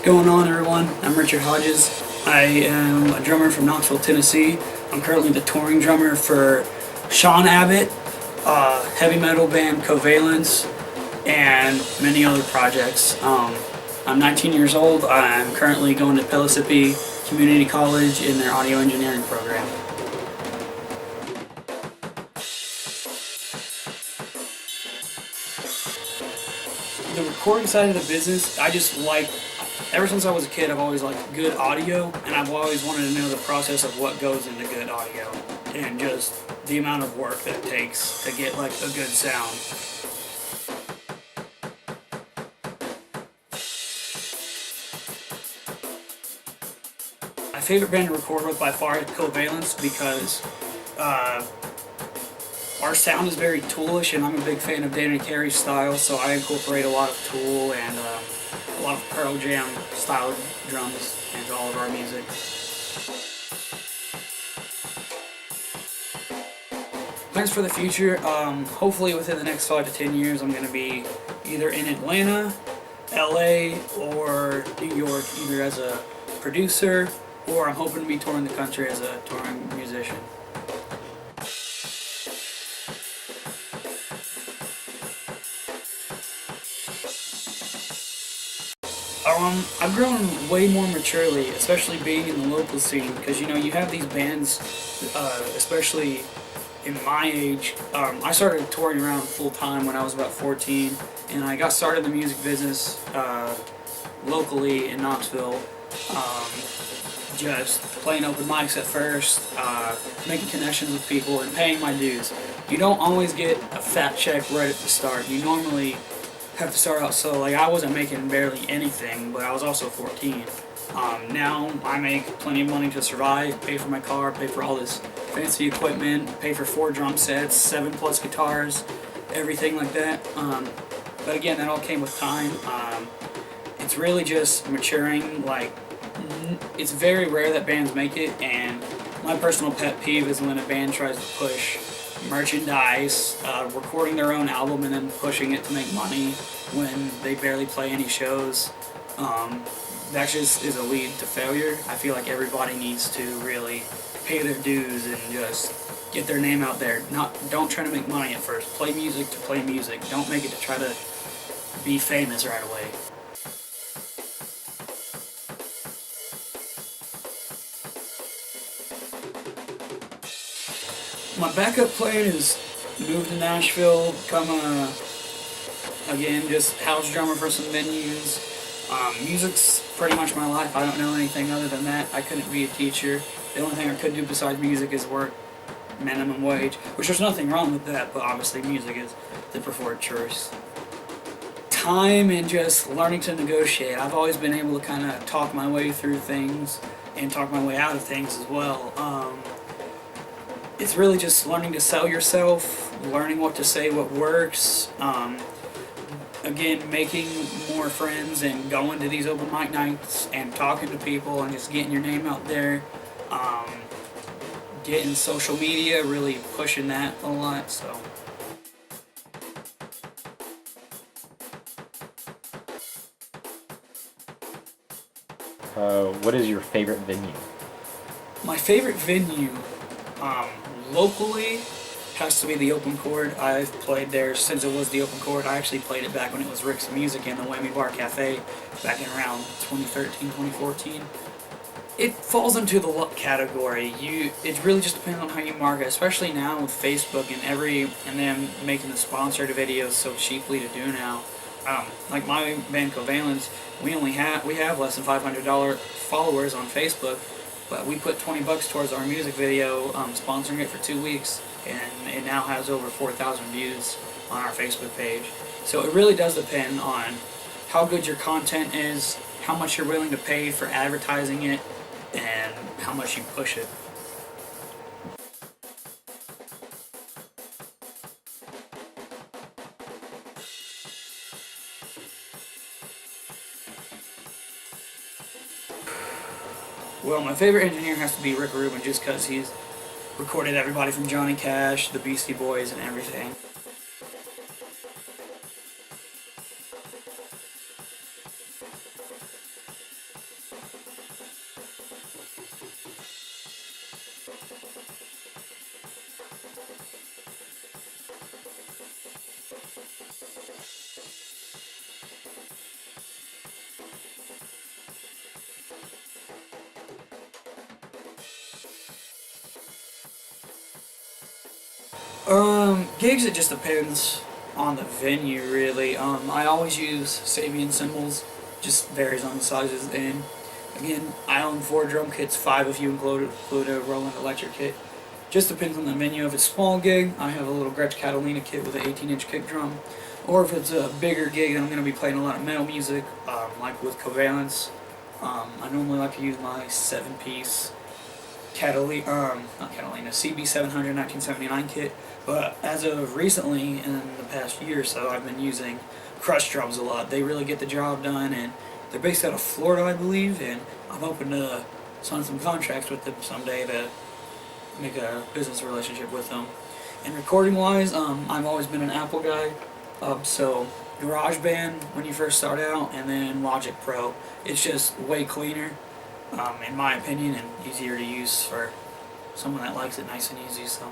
Going on, everyone? I'm Richard Hodges. I am a drummer from Knoxville, Tennessee. I'm currently the touring drummer for Sean Abbott, heavy metal band Covalence, and many other projects. I'm 19 years old. I'm currently going to Pellissippi Community College in their audio engineering program. The recording side of the business, I just like, ever since I was a kid, I've always liked good audio, and I've always wanted to know the process of what goes into good audio, and just the amount of work that it takes to get like a good sound. My favorite band to record with by far is Covalence because our sound is very toolish, and I'm a big fan of Danny Carey's style, so I incorporate a lot of Tool and a lot of Pearl Jam style drums into all of our music. Plans for the future, hopefully within the next 5 to 10 years I'm going to be either in Atlanta, LA, or New York, either as a producer, or I'm hoping to be touring the country as a touring musician. I've grown way more maturely, especially being in the local scene, because you have these bands, especially in my age. I started touring around full time when I was about 14, and I got started in the music business locally in Knoxville. Just playing open mics at first, making connections with people, and paying my dues. You don't always get a fat check right at the start. You normally have to start out slow. Like, I wasn't making barely anything, but I was also 14. Now I make plenty of money to survive, pay for my car, pay for all this fancy equipment, pay for 4 drum sets, 7+ guitars, everything like that. But again, that all came with time. It's really just maturing. Like, it's very rare that bands make it, and my personal pet peeve is when a band tries to push merchandise, recording their own album and then pushing it to make money when they barely play any shows. That just is a lead to failure. I feel like everybody needs to really pay their dues and just get their name out there. Don't try to make money at first. Play music to play music. Don't make it to try to be famous right away. My backup plan is move to Nashville, become again, just house drummer for some venues. Music's pretty much my life. I don't know anything other than that. I couldn't be a teacher. The only thing I could do besides music is work minimum wage, which there's nothing wrong with that, but obviously music is the preferred choice. Time and just learning to negotiate. I've always been able to kind of talk my way through things and talk my way out of things as well. It's really just learning to sell yourself, learning what to say, what works. Again, making more friends and going to these open mic nights and talking to people and just getting your name out there. Getting social media, really pushing that a lot. So. What is your favorite venue? My favorite venue, locally, has to be the Open Chord. I've played there since it was the Open Chord. I actually played it back when it was Rick's Music in the Whammy Bar Cafe back in around 2013, 2014. It falls into the luck category. It really just depends on how you market, especially now with Facebook and them making the sponsored videos so cheaply to do now. Like my band Covalence, we have less than $500 followers on Facebook, but we put $20 towards our music video, sponsoring it for 2 weeks, and it now has over 4,000 views on our Facebook page. So it really does depend on how good your content is, how much you're willing to pay for advertising it, and how much you push it. Well, my favorite engineer has to be Rick Rubin, just because he's recorded everybody from Johnny Cash, the Beastie Boys, and everything. Gigs, it just depends on the venue, really. I always use Sabian cymbals, just varies on the sizes. And again, I own 4 drum kits, 5 if you include a Roland electric kit. Just depends on the venue. If it's a small gig, I have a little Gretsch Catalina kit with an 18-inch kick drum. Or if it's a bigger gig and I'm going to be playing a lot of metal music, like with Covalence, I normally like to use my 7-piece not Catalina, CB700 1979 kit. But as of recently, in the past year or so, I've been using crush drums a lot. They really get the job done, and they're based out of Florida, I believe, and I'm hoping to sign some contracts with them someday to make a business relationship with them. And recording-wise, I've always been an Apple guy, so GarageBand when you first start out, and then Logic Pro. It's just way cleaner, in my opinion, and easier to use for someone that likes it nice and easy. So.